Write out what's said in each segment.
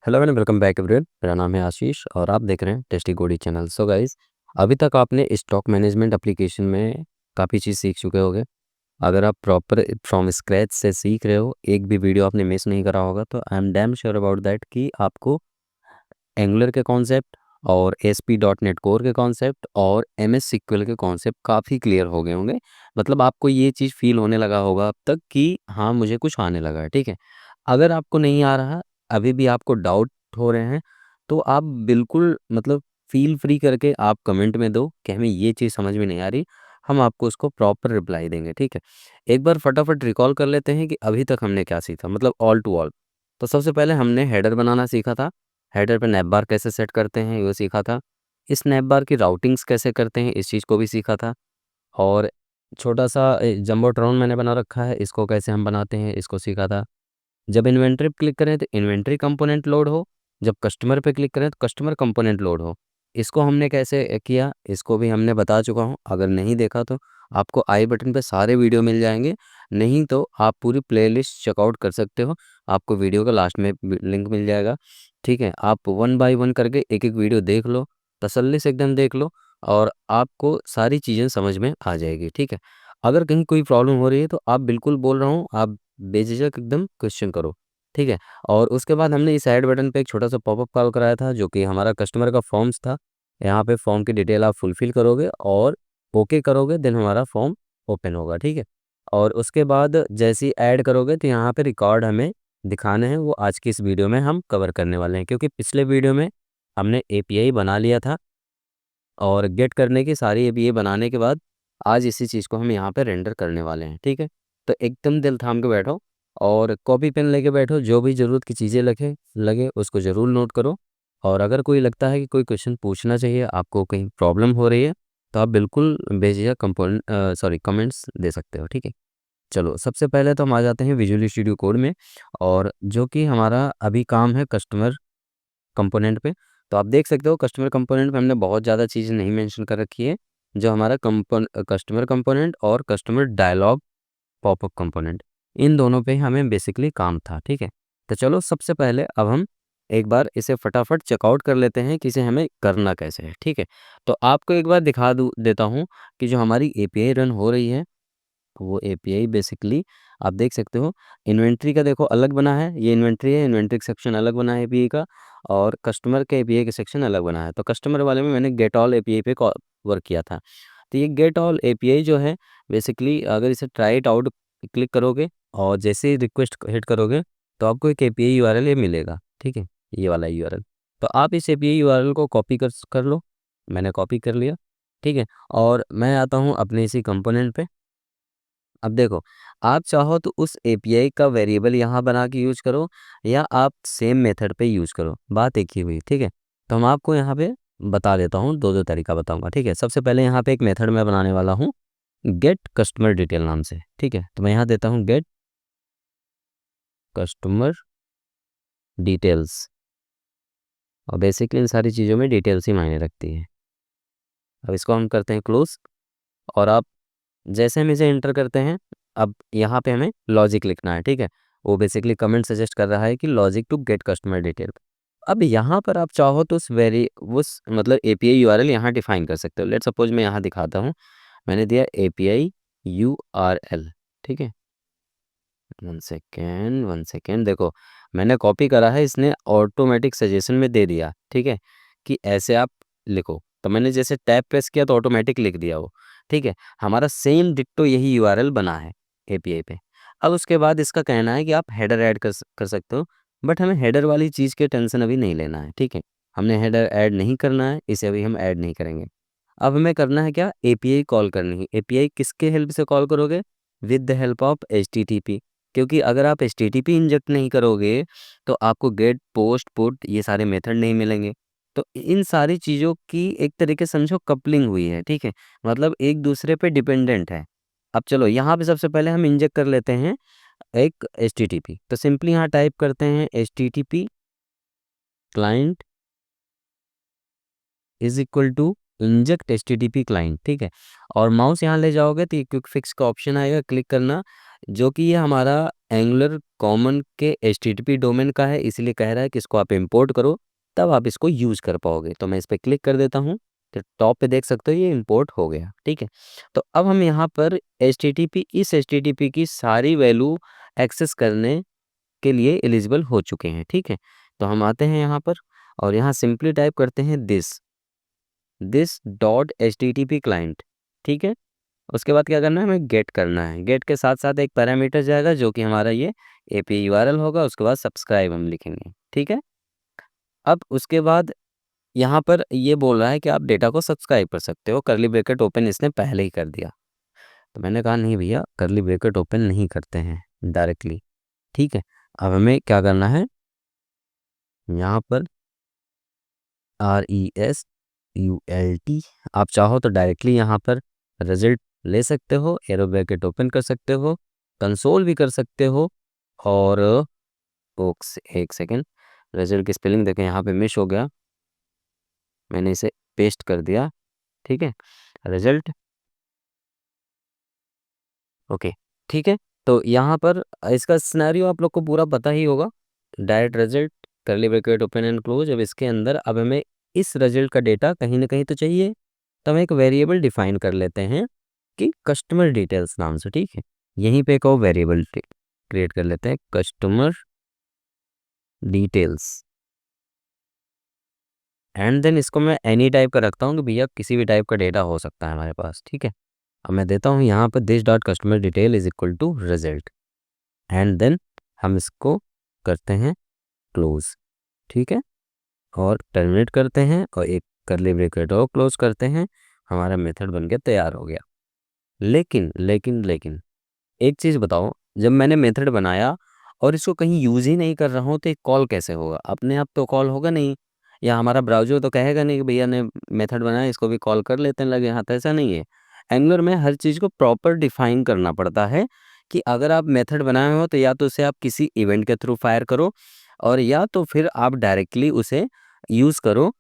Hello and welcome back everyone. मेरा नाम है आशीष और आप देख रहे हैं टेस्टी गोडी चैनल। सो गाइस, अभी तक आपने स्टॉक मैनेजमेंट एप्लीकेशन में काफ़ी चीज़ सीख चुके होगे। अगर आप प्रॉपर फ्रॉम स्क्रैच से सीख रहे हो, एक भी वीडियो आपने मिस नहीं करा होगा, तो I am damn sure about that कि आपको एंगुलर के कॉन्सेप्ट और एसपी डॉट नेट कोर के कॉन्सेप्ट और एम एस सिक्वल के कॉन्सेप्ट काफ़ी क्लियर हो गए होंगे। मतलब आपको ये चीज़ फील होने लगा होगा अब तक कि हाँ, मुझे कुछ आने लगा है। ठीक है, अगर आपको नहीं आ रहा, अभी भी आपको डाउट हो रहे हैं, तो आप बिल्कुल मतलब फ़ील फ्री करके आप कमेंट में दो कि हमें ये चीज़ समझ में नहीं आ रही। हम आपको उसको प्रॉपर रिप्लाई देंगे। ठीक है, एक बार फटाफट रिकॉल कर लेते हैं कि अभी तक हमने क्या सीखा, मतलब ऑल टू ऑल। तो सबसे पहले हमने हेडर बनाना सीखा था। हेडर पे नैप बार कैसे सेट करते हैं ये सीखा था। इस नैप बार की राउटिंग्स कैसे करते हैं इस चीज़ को भी सीखा था। और छोटा सा जंबोट्रॉन मैंने बना रखा है, इसको कैसे हम बनाते हैं इसको सीखा था। जब इन्वेंटरी पे क्लिक करें तो इन्वेंटरी कंपोनेंट लोड हो, जब कस्टमर पे क्लिक करें तो कस्टमर कंपोनेंट लोड हो। इसको हमने कैसे किया इसको भी हमने बता चुका हूँ। अगर नहीं देखा तो आपको आई बटन पे सारे वीडियो मिल जाएंगे, नहीं तो आप पूरी प्लेलिस्ट चेकआउट कर सकते हो। आपको वीडियो का लास्ट में लिंक मिल जाएगा। ठीक है, आप वन बाय वन करके एक एक वीडियो देख लो, तसल्ली से एकदम देख लो, और आपको सारी चीज़ें समझ में आ जाएगी। ठीक है, अगर कहीं कोई प्रॉब्लम हो रही है तो आप बिल्कुल बोल रहा हूँ, आप बेझिझक एकदम क्वेश्चन करो। ठीक है, और उसके बाद हमने इस ऐड बटन पे एक छोटा सा पॉपअप कॉल कराया था जो कि हमारा कस्टमर का फॉर्म्स था। यहाँ पे फॉर्म की डिटेल आप फुलफिल करोगे और ओके करोगे, देन हमारा फॉर्म ओपन होगा। ठीक है, और उसके बाद जैसे ही ऐड करोगे तो यहाँ पे रिकॉर्ड हमें दिखाने हैं, वो आज की इस वीडियो में हम कवर करने वाले हैं, क्योंकि पिछले वीडियो में हमने एपीआई बना लिया था और गेट करने की सारी एपीआई बनाने के बाद आज इसी चीज़ को हम यहाँ पे रेंडर करने वाले हैं। ठीक है, तो एकदम दिल थाम के बैठो और कॉपी पेन लेके बैठो, जो भी ज़रूरत की चीज़ें लगे उसको ज़रूर नोट करो। और अगर कोई लगता है कि कोई क्वेश्चन पूछना चाहिए, आपको कहीं प्रॉब्लम हो रही है, तो आप बिल्कुल बेझिझक कमेंट्स दे सकते हो। ठीक है, चलो सबसे पहले तो हम आ जाते हैं विजुअल स्टूडियो कोड में, और जो कि हमारा अभी काम है कस्टमर कंपोनेंट पे। तो आप देख सकते हो कस्टमर कंपोनेंट में हमने बहुत ज़्यादा चीज़ें नहीं मेंशन कर रखी है। जो हमारा कस्टमर कंपोनेंट और कस्टमर डायलॉग पॉपअप कंपोनेंट, इन दोनों पे हमें बेसिकली काम था। ठीक है, तो चलो सबसे पहले अब हम एक बार इसे फटाफट चेकआउट कर लेते हैं कि इसे हमें करना कैसे है। ठीक है, तो आपको एक बार दिखा दूँ देता हूँ कि जो हमारी एपीआई रन हो रही है, वो एपीआई बेसिकली आप देख सकते हो इन्वेंट्री का देखो अलग बना है, ये इन्वेंट्री है, इन्वेंट्री का सेक्शन अलग बना है एपीआई का, और कस्टमर के एपीआई का सेक्शन अलग बना है। तो कस्टमर वाले में मैंने गेट ऑल एपीआई पे वर्क किया था। तो ये गेट ऑल एपीआई जो है बेसिकली, अगर इसे ट्राई इट आउट क्लिक करोगे और जैसे ही रिक्वेस्ट हिट करोगे तो आपको एक एपीआई यूआरएल ये मिलेगा। ठीक है, ये वाला यूआरएल, तो आप इस एपीआई यूआरएल को कॉपी कर लो। मैंने कॉपी कर लिया। ठीक है, और मैं आता हूँ अपने इसी कंपोनेंट पे। अब देखो, आप चाहो तो उस एपीआई का वेरिएबल यहाँ बना के यूज करो, या आप सेम मेथड पे यूज करो, बात एक ही हुई। ठीक है, तो हम आपको यहाँ पे बता देता हूँ, दो दो तरीका बताऊंगा। ठीक है, सबसे पहले यहाँ पे एक मेथड मैं बनाने वाला हूँ गेट कस्टमर डिटेल नाम से। ठीक है, तो मैं यहाँ देता हूँ गेट कस्टमर डिटेल्स, और बेसिकली इन सारी चीज़ों में डिटेल्स ही मायने रखती है। अब इसको हम करते हैं क्लोज, और आप जैसे हम इसे एंटर करते हैं, अब यहाँ पे हमें लॉजिक लिखना है। ठीक है, वो बेसिकली कमेंट सजेस्ट कर रहा है कि logic to get customer detail. अब यहाँ पर आप चाहो तो उस मतलब एपीआई यूआरएल यहाँ डिफाइन कर सकते हो। लेट सपोज मैं यहाँ दिखाता हूँ, मैंने दिया एपीआई यूआरएल। ठीक है, वन सेकेंड देखो, मैंने कॉपी करा है, इसने ऑटोमेटिक सजेशन में दे दिया। ठीक है, कि ऐसे आप लिखो, तो मैंने जैसे टैब प्रेस किया तो ऑटोमेटिक लिख दिया वो। ठीक है, हमारा सेम डिट्टो यही यूआरएल बना है एपीआई पे। अब उसके बाद इसका कहना है कि आप हेडर ऐड कर सकते हो, बट हमें हेडर वाली चीज़ के टेंशन अभी नहीं लेना है। ठीक है, हमने हेडर ऐड नहीं करना है, इसे अभी हम ऐड नहीं करेंगे। अब हमें करना है क्या, एपीआई कॉल करनी है। एपीआई किसके हेल्प से कॉल करोगे, with the help of HTTP. क्योंकि अगर आप एचटीटीपी इंजेक्ट नहीं करोगे तो आपको गेट पोस्ट पुट ये सारे मेथड नहीं मिलेंगे। तो इन सारी चीज़ों की एक तरीके से समझो कपलिंग हुई है। ठीक है, मतलब एक दूसरे पे डिपेंडेंट है। अब चलो यहाँ पे सबसे पहले हम इंजेक्ट कर लेते हैं एक एचटीटीपी। तो सिंपली यहाँ टाइप करते हैं HTTP client is equal to inject HTTP client. ठीक है, और माउस यहाँ ले जाओगे तो ये क्विक फिक्स का ऑप्शन आएगा, क्लिक करना, जो कि ये हमारा एंगुलर कॉमन के HTTP डोमेन का है, इसलिए कह रहा है कि इसको आप इंपोर्ट करो, तब आप इसको यूज़ कर पाओगे। तो मैं इस पे क्लिक कर देता हूँ, तो टॉप पे देख सकते हो ये इंपोर्ट हो गया, ठीक है। तो अब हम यहाँ पर इस HTTP की सारी वैल्यू एक्सेस करने के लिए एलिजिबल हो चुके हैं, ठीक है। तो हम आते हैं यहाँ पर और यहाँ सिंपली टाइप करते हैं दिस डॉट HTTP क्लाइंट, ठीक है। उसके बाद क्या करना है, हमें गेट करना है। गेट के साथ साथ एक पैरामीटर जाएगा जो कि हमारा ये API URL होगा, उसके बाद सब्सक्राइब हम लिखेंगे, ठीक है। अब उसके बाद यहाँ पर ये बोल रहा है कि आप डेटा को सब्सक्राइब कर सकते हो, कर्ली ब्रैकेट ओपन इसने पहले ही कर दिया। तो मैंने कहा नहीं भैया, कर्ली ब्रैकेट ओपन नहीं करते हैं डायरेक्टली, ठीक है। अब हमें क्या करना है, यहाँ पर RESULT, आप चाहो तो डायरेक्टली यहाँ पर रिजल्ट ले सकते हो, एरो ब्रैकेट ओपन कर सकते हो, कंसोल भी कर सकते हो। और एक सेकेंड, रिजल्ट की स्पेलिंग देखें, यहाँ पे मिस हो गया, मैंने इसे पेस्ट कर दिया, ठीक है। रिजल्ट, ओके, ठीक है। तो यहाँ पर इसका सिनेरियो आप लोग को पूरा पता ही होगा। Direct result, curly bracket open and close. अब इसके अंदर अब हमें इस रिजल्ट का डेटा कहीं ना कहीं तो चाहिए, तो हम एक वेरिएबल डिफाइन कर लेते हैं कि कस्टमर डिटेल्स नाम से, ठीक है। यहीं पे एक और वेरिएबल क्रिएट कर लेते हैं, कस्टमर डिटेल्स। एंड देन इसको मैं एनी टाइप का रखता हूँ कि भैया किसी भी टाइप का डेटा हो सकता है हमारे पास, ठीक है। अब मैं देता हूँ यहाँ पर this dot customer detail is equal to result, and then हम इसको करते हैं क्लोज, ठीक है। और टर्मिनेट करते हैं और एक कर्ली ब्रैकेट और क्लोज करते हैं, हमारा मेथड बन के तैयार हो गया। लेकिन लेकिन लेकिन एक चीज़ बताओ, जब मैंने मेथड बनाया और इसको कहीं यूज़ ही नहीं कर रहा हूँ तो एक कॉल कैसे होगा? अपने आप तो कॉल होगा नहीं, या हमारा ब्राउज़र तो कहेगा नहीं कि भैया ने मेथड बनाया इसको भी कॉल कर लेते हैं लगे हाथ, ऐसा नहीं है। एंगुलर में हर चीज़ को प्रॉपर डिफाइन करना पड़ता है कि अगर आप मेथड बनाए हो तो या तो उसे आप किसी इवेंट के थ्रू फायर करो, और या तो फिर आप डायरेक्टली उसे यूज़ करो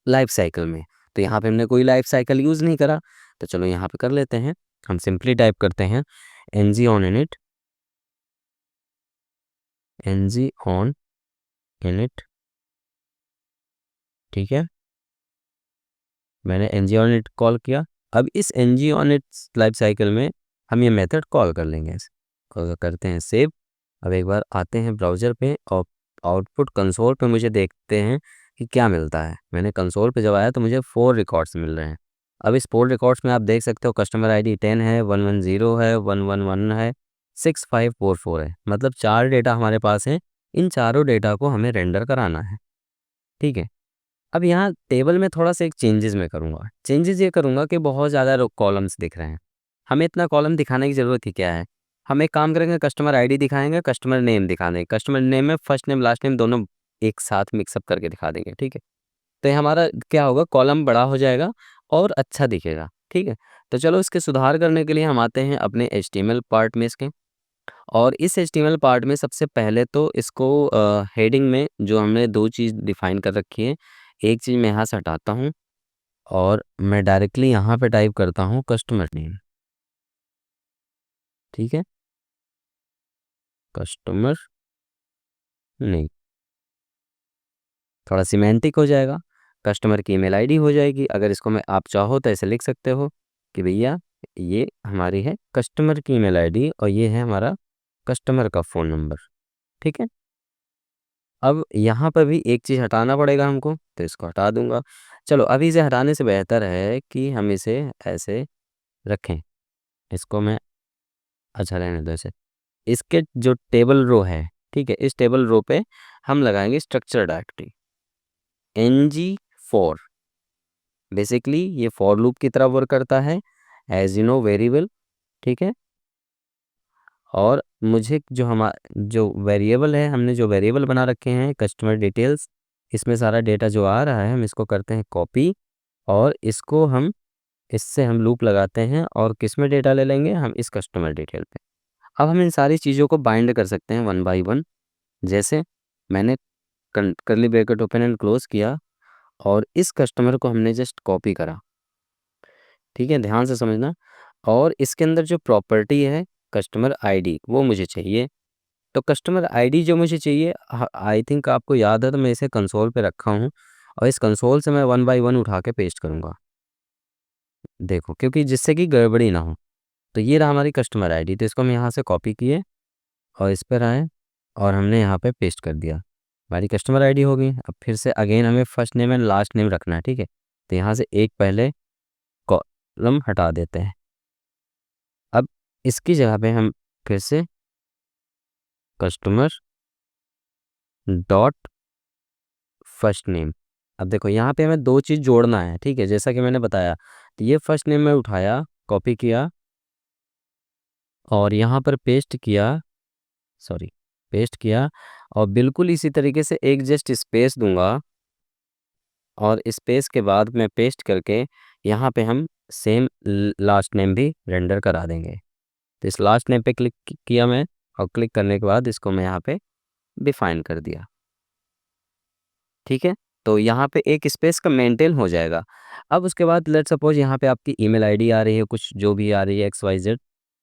लाइफ साइकिल में। तो यहाँ पे हमने कोई लाइफ साइकिल यूज़ नहीं करा, तो चलो यहाँ पे कर लेते हैं। हम सिंपली टाइप करते हैं ng on init, ng on init, ठीक है। मैंने ng on init कॉल किया। अब इस ng on it life cycle में हम ये मेथड कॉल कर लेंगे, करते हैं सेव। अब एक बार आते हैं ब्राउज़र पे और आउटपुट कंसोल पे मुझे देखते हैं कि क्या मिलता है। मैंने कंसोल पे जब आया तो मुझे 4 रिकॉर्ड्स मिल रहे हैं। अब इस 4 रिकॉर्ड्स में आप देख सकते हो कस्टमर आईडी 10 है, 110 है, 111 है, 6544 है, मतलब 4 डेटा हमारे पास हैं। इन चारों डेटा को हमें रेंडर कराना है, ठीक है। अब यहाँ टेबल में थोड़ा सा एक चेंजेस मैं करूँगा। चेंजेस ये करूँगा कि बहुत ज़्यादा कॉलम्स दिख रहे हैं, हमें इतना कॉलम दिखाने की ज़रूरत ही क्या है। हम एक काम करेंगे, कस्टमर आईडी दिखाएंगे, कस्टमर नेम दिखा देंगे, कस्टमर नेम में फर्स्ट नेम लास्ट नेम दोनों एक साथ मिक्सअप करके दिखा देंगे, ठीक है। तो ये हमारा क्या होगा, कॉलम बड़ा हो जाएगा और अच्छा दिखेगा, ठीक है। तो चलो इसके सुधार करने के लिए हम आते हैं अपने HTML पार्ट में इसके, और इस HTML पार्ट में सबसे पहले तो इसको हेडिंग में जो हमने दो चीज़ डिफाइन कर रखी है, एक चीज़ मैं यहाँ से हटाता हूँ और मैं डायरेक्टली यहाँ पे टाइप करता हूँ कस्टमर नेम, ठीक है, कस्टमर नेम। थोड़ा सिमेंटिक हो जाएगा, कस्टमर की ईमेल आईडी हो जाएगी। अगर इसको मैं आप चाहो तो ऐसे लिख सकते हो कि भैया ये हमारी है कस्टमर की ईमेल आईडी और ये है हमारा कस्टमर का फ़ोन नंबर, ठीक है। अब यहाँ पर भी एक चीज़ हटाना पड़ेगा हमको, तो इसको हटा दूंगा। चलो अभी इसे हटाने से बेहतर है कि हम इसे ऐसे रखें, इसको मैं, अच्छा रहने दो इसे। इसके जो टेबल रो है, ठीक है, इस टेबल रो पे हम लगाएंगे स्ट्रक्चर डायरेक्टरी ng4। बेसिकली ये फॉर लूप की तरह वर्क करता है, एज यू नो वेरिएबल, ठीक है। और मुझे जो वेरिएबल है, हमने जो वेरिएबल बना रखे हैं कस्टमर डिटेल्स, इसमें सारा डेटा जो आ रहा है हम इसको करते हैं कॉपी, और इसको हम इससे हम लूप लगाते हैं और किस में डेटा ले लेंगे, हम इस कस्टमर डिटेल पे। अब हम इन सारी चीज़ों को बाइंड कर सकते हैं वन बाय वन। जैसे मैंने curly bracket open and close किया और इस कस्टमर को हमने जस्ट कॉपी करा, ठीक है, ध्यान से समझना। और इसके अंदर जो प्रॉपर्टी है कस्टमर आईडी वो मुझे चाहिए, तो कस्टमर आईडी जो मुझे चाहिए, आई थिंक आपको याद है, तो मैं इसे कंसोल पे रखा हूँ और इस कंसोल से मैं वन बाय वन उठा के पेस्ट करूँगा। देखो, क्योंकि जिससे कि गड़बड़ी ना हो। तो ये रहा हमारी कस्टमर आईडी, तो इसको हम यहाँ से कॉपी किए और इस पर आए और हमने यहाँ पे पेस्ट कर दिया। हमारी कस्टमर आईडी हो गई। अब फिर से अगेन हमें first name and last name रखना है, ठीक है। तो यहाँ से एक पहले कॉलम हटा देते हैं। अब इसकी जगह पे हम फिर से कस्टमर डॉट फर्स्ट नेम। अब देखो यहाँ पे हमें दो चीज़ जोड़ना है, ठीक है, जैसा कि मैंने बताया। तो ये फर्स्ट नेम में उठाया, कॉपी किया और यहाँ पर पेस्ट किया, सॉरी, पेस्ट किया और बिल्कुल इसी तरीके से एक जस्ट स्पेस दूंगा और स्पेस के बाद मैं पेस्ट करके यहाँ पे हम सेम लास्ट नेम भी रेंडर करा देंगे। तो इस लास्ट नेम पे क्लिक किया मैं और क्लिक करने के बाद इसको मैं यहाँ पे डिफाइन कर दिया, ठीक है। तो यहाँ पे एक स्पेस का मेंटेन हो जाएगा। अब उसके बाद लेट्स सपोज यहाँ पे आपकी ईमेल आईडी आ रही है, कुछ जो भी आ रही है XYZ,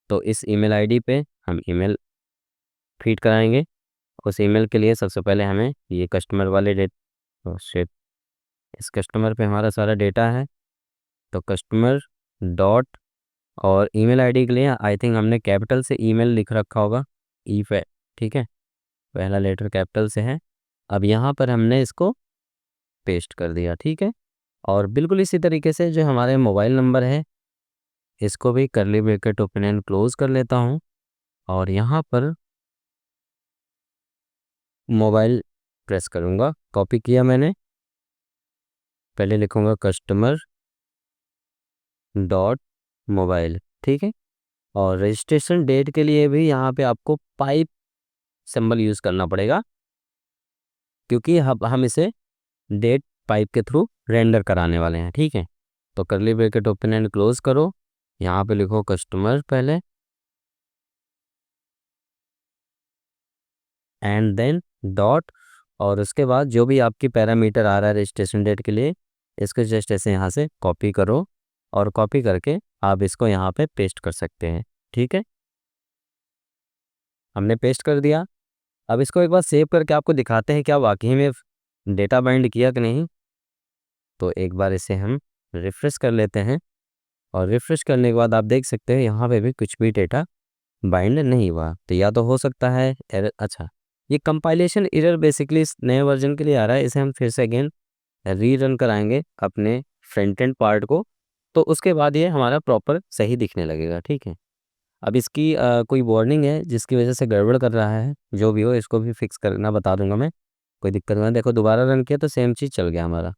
तो इस ईमेल आईडी पे हम ईमेल फीड कराएंगे। उस ईमेल के लिए सबसे पहले हमें ये कस्टमर वाले शिट, इस कस्टमर पे हमारा सारा डेटा है। तो कस्टमर डॉट और ईमेल आईडी के लिए आई थिंक हमने कैपिटल से ईमेल लिख रखा होगा, ई पे, ठीक है, पहला लेटर कैपिटल से है। अब यहाँ पर हमने इसको पेस्ट कर दिया, ठीक है। और बिल्कुल इसी तरीके से जो हमारे मोबाइल नंबर है, इसको भी करली ब्रैकेट ओपन एंड क्लोज कर लेता हूँ और यहाँ पर मोबाइल प्रेस करूँगा, कॉपी किया मैंने, पहले लिखूँगा कस्टमर डॉट मोबाइल, ठीक है। और रजिस्ट्रेशन डेट के लिए भी यहाँ पे आपको पाइप सिंबल यूज़ करना पड़ेगा, क्योंकि हम इसे डेट पाइप के थ्रू रेंडर कराने वाले हैं, ठीक है। तो करली ब्रैकेट ओपन एंड क्लोज करो, यहाँ पे लिखो कस्टमर पहले एंड देन डॉट, और उसके बाद जो भी आपकी पैरामीटर आ रहा है रजिस्ट्रेशन डेट के लिए, इसको जस्ट ऐसे यहाँ से कॉपी करो और कॉपी करके आप इसको यहाँ पे पेस्ट कर सकते हैं, ठीक है। हमने पेस्ट कर दिया। अब इसको एक बार सेव करके आपको दिखाते हैं क्या वाकई में डेटा बाइंड किया कि नहीं। तो एक बार इसे हम रिफ्रेश कर लेते हैं और रिफ्रेश करने के बाद आप देख सकते हैं यहाँ पे भी कुछ भी डेटा बाइंड नहीं हुआ। तो या तो हो सकता है एरर, अच्छा, ये कंपाइलेशन एरर बेसिकली इस नए वर्जन के लिए आ रहा है। इसे हम फिर से अगेन रीरन कराएंगे अपने फ्रंट एंड पार्ट को, तो उसके बाद ये हमारा प्रॉपर सही दिखने लगेगा, ठीक है। अब इसकी कोई वार्निंग है जिसकी वजह से गड़बड़ कर रहा है, जो भी हो इसको भी फिक्स करना बता दूंगा मैं, कोई दिक्कत नहीं। देखो दोबारा रन किया तो सेम चीज़ चल गया हमारा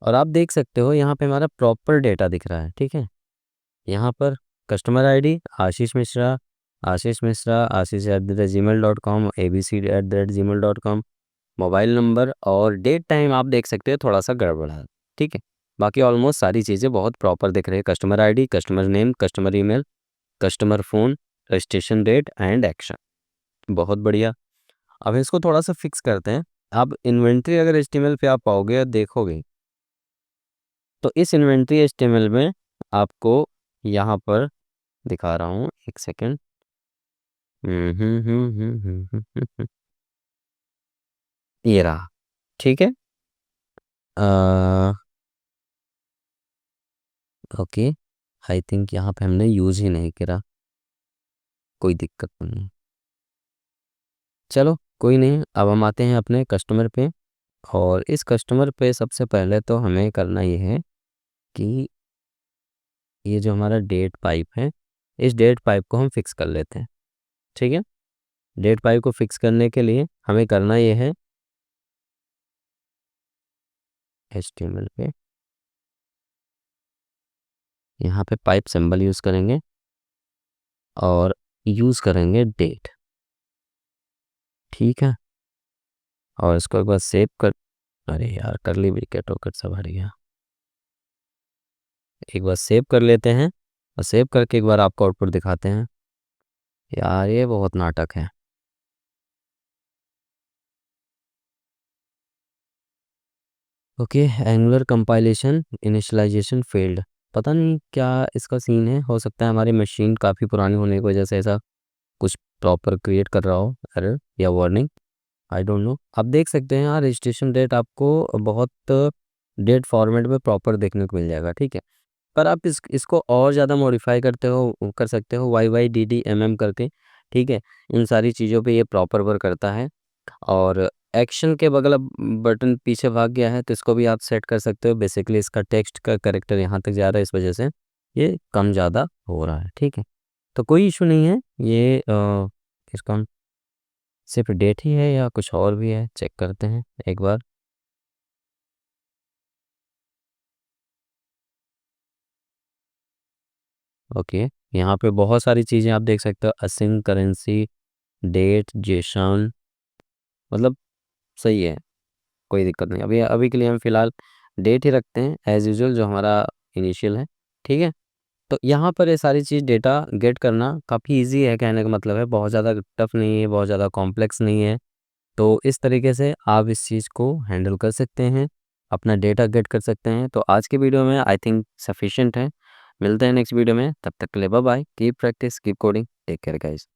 और आप देख सकते हो यहाँ पे हमारा प्रॉपर डेटा दिख रहा है, ठीक है। यहाँ पर customer ID Ashish Mishra, आशीष@gmail.com, abc@gmail.com, mobile number और डेट टाइम आप देख सकते हो थोड़ा सा गड़बड़ है, ठीक है। बाकी ऑलमोस्ट सारी चीज़ें बहुत प्रॉपर दिख रही है। Customer ID, customer name, customer email, customer phone, registration date and action, बहुत बढ़िया। अब इसको थोड़ा सा फिक्स करते हैं। अब इन्वेंट्री अगर एचटीएमएल पे आप पाओगे और देखोगे, तो इस इन्वेंट्री एचटीएमएल में आपको यहाँ पर दिखा रहा हूँ, एक सेकेंड। ये रहा, ठीक है। ओके, आई थिंक यहाँ पे हमने यूज़ ही नहीं करा, कोई दिक्कत नहीं, चलो कोई नहीं। अब हम आते हैं अपने कस्टमर पे और इस कस्टमर पे सबसे पहले तो हमें करना ये है कि ये जो हमारा डेट पाइप है, इस डेट पाइप को हम फिक्स कर लेते हैं, ठीक है। डेट पाइप को फिक्स करने के लिए हमें करना ये है, HTML पे यहाँ पे पाइप सिंबल यूज़ करेंगे और यूज़ करेंगे डेट, ठीक है। और इसको एक बार सेव कर, अरे यार करली ब्रैकेट होकर सब हट गया। एक बार सेव कर लेते हैं और सेव करके एक बार आपको आउटपुट दिखाते हैं। यार ये बहुत नाटक है। Okay, Angular compilation initialization failed, पता नहीं क्या इसका सीन है। हो सकता है हमारी मशीन काफ़ी पुरानी होने की वजह से ऐसा कुछ प्रॉपर क्रिएट कर रहा हो एरर या वार्निंग, आई डोंट नो। आप देख सकते हैं यहाँ रजिस्ट्रेशन डेट आपको बहुत डेट फॉर्मेट में प्रॉपर देखने को मिल जाएगा, ठीक है। पर आप इसको और ज़्यादा मॉडिफाई कर सकते हो YYDDMM करके, ठीक है। इन सारी चीज़ों पे ये प्रॉपर वर्क करता है। और एक्शन के बगल अब बटन पीछे भाग गया है तो इसको भी आप सेट कर सकते हो। बेसिकली इसका टेक्स्ट का कैरेक्टर यहाँ तक जा रहा है, इस वजह से ये कम ज़्यादा हो रहा है, ठीक है। तो कोई इशू नहीं है। ये इसका हम सिर्फ डेट ही है या कुछ और भी है, चेक करते हैं एक बार। ओके, यहाँ पे बहुत सारी चीज़ें आप देख सकते हो, असिंक करेंसी, डेट, जेसन, मतलब सही है, कोई दिक्कत नहीं। अभी अभी के लिए हम फिलहाल डेट ही रखते हैं एज़ यूजुअल, जो हमारा इनिशियल है, ठीक है। तो यहाँ पर ये सारी चीज़ डेटा गेट करना काफ़ी इजी है, कहने का मतलब है बहुत ज़्यादा टफ नहीं है, बहुत ज़्यादा कॉम्प्लेक्स नहीं है। तो इस तरीके से आप इस चीज़ को हैंडल कर सकते हैं, अपना डेटा गेट कर सकते हैं। तो आज के वीडियो में आई थिंक सफिशिएंट है। मिलते हैं नेक्स्ट वीडियो में, तब तक के लिए bye bye, keep practice, keep coding, take care guys.